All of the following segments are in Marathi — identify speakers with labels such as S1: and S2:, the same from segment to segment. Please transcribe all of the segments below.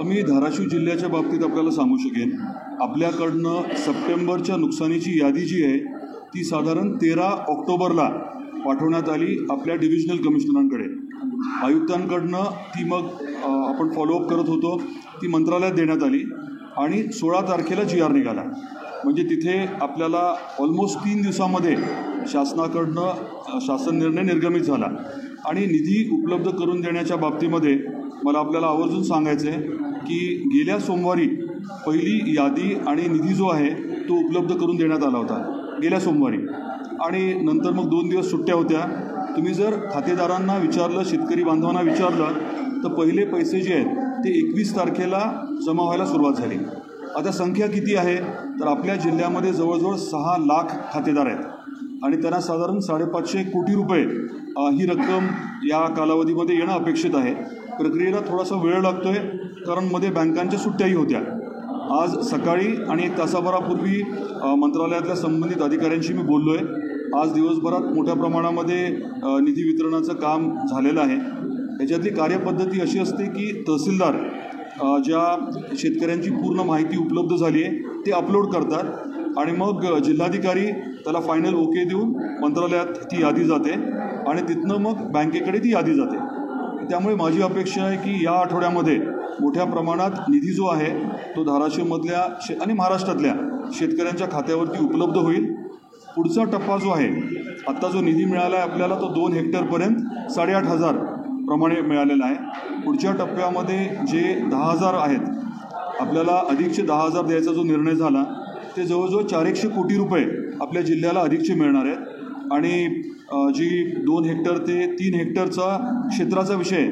S1: मी धाराशिव जिल्ह्याच्या बाबतीत आपल्याला सांगू शकेन. आपल्याकडनं सप्टेंबरच्या नुकसानीची यादी जी आहे ती साधारण 13 ऑक्टोबरला पाठवण्यात आली आपल्या डिव्हिजनल कमिशनरांकडे. आयुक्तांकडनं ती मग आपण फॉलोअप करत होतो, ती मंत्रालयात देण्यात आली आणि 16 तारखेला GR निघाला. म्हणजे तिथे आपल्याला ऑलमोस्ट 3 दिवसामध्ये शासनाकडनं शासन निर्णय निर्गमित झाला. आणि निधी उपलब्ध करून देण्याच्या बाबतीमध्ये मला आपल्याला आवर्जून सांगायचं आहे की गेल्या सोमवारी पहिली यादी आणि निधी जो आहे तो उपलब्ध करून देण्यात आला होता गेल्या सोमवारी. आणि नंतर मग 2 दिवस सुट्ट्या होत्या. तुम्ही जर खातेदारांना विचारलं, शेतकरी बांधवांना विचारलं तर पहिले पैसे जे आहेत ते 21 तारखेला जमा व्हायला सुरुवात झाली. आता संख्या किती आहे तर आपल्या जिल्ह्यामध्ये जवळजवळ 6 लाख खातेदार आहेत आणि त्यांना साधारण 550 कोटी रुपये ही रक्कम या कालावधीमध्ये येणं अपेक्षित आहे. प्रक्रियेला थोडासा वेळ लागतो आहे कारण मध्ये बँकांच्या सुट्ट्याही होत्या. आज सकाळी आणि 1 तासाभरापूर्वी मंत्रालयातल्या संबंधित अधिकाऱ्यांशी मी बोललो आहे. आज दिवसभरात मोठ्या प्रमाणामध्ये निधी वितरणाचं काम झालेलं आहे. याच्यातली कार्यपद्धती अशी असते की तहसीलदार ज्या शेतकऱ्यांची पूर्ण माहिती उपलब्ध झाली आहे ते अपलोड करतात आणि मग जिल्हाधिकारी त्याला फायनल ओके देऊन मंत्रालयात ती यादी जाते आणि तिथनं मग बँकेकडे ती यादी जाते. त्यामुळे माझी अपेक्षा आहे की या आठवड्यामध्ये मोठ्या प्रमाणात निधी जो आहे तो धाराशिवमधल्या आणि महाराष्ट्रातल्या शेतकऱ्यांच्या खात्यावरती उपलब्ध होईल. पुढचा टप्पा जो आहे, आत्ता जो निधी मिळाला आहे आपल्याला तो 2 हेक्टरपर्यंत 8,500 प्रमाणे मिळालेला आहे. पुढच्या टप्प्यामध्ये जे 10,000 आहेत आपल्याला अधिकचे 10,000 द्यायचा जो निर्णय झाला ते जवळजवळ 400 कोटी रुपये आपल्या जिल्ह्याला अधिकचे मिळणार आहेत. आणि जी 2 हेक्टर ते 3 हेक्टरचा क्षेत्राचा विषय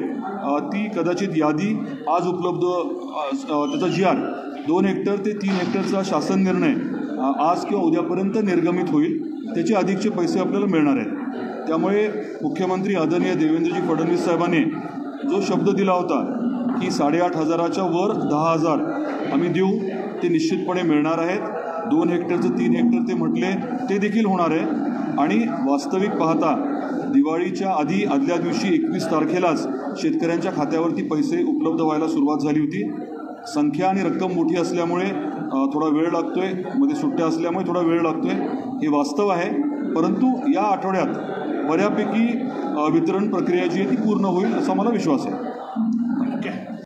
S1: ती कदाचित यादी आज उपलब्ध, त्याचा GR 2 हेक्टर ते 3 हेक्टरचा शासन निर्णय आज किंवा उद्यापर्यंत निर्गमित होईल. त्याचे अधिकचे पैसे आपल्याला मिळणार आहेत. त्यामुळे मुख्यमंत्री आदरणीय देवेंद्रजी फडणवीस साहेबांनी जो शब्द दिला होता की 8,500च्या वर 10,000 आम्ही देऊ, ते निश्चितपणे मिळणार आहेत. 2 हेक्टरचं 3 हेक्टर ते म्हटले ते देखील होणार आहे. आणि वास्तविक पाहता दिवाळीच्या आदल्या दिवशी 21 तारखेलाच शेतकऱ्यांच्या खात्यावरती पैसे उपलब्ध व्हायला सुरुवात झाली होती. संख्या आणि रक्कम मोठी असल्यामुळे थोडा वेळ लागतो आहे, मध्ये सुट्ट्या असल्यामुळे थोडा वेळ लागतो आहे, हे वास्तव आहे. परंतु या आठवड्यात बऱ्यापैकी वितरण प्रक्रिया जी आहे ती पूर्ण होईल असा मला विश्वास आहे.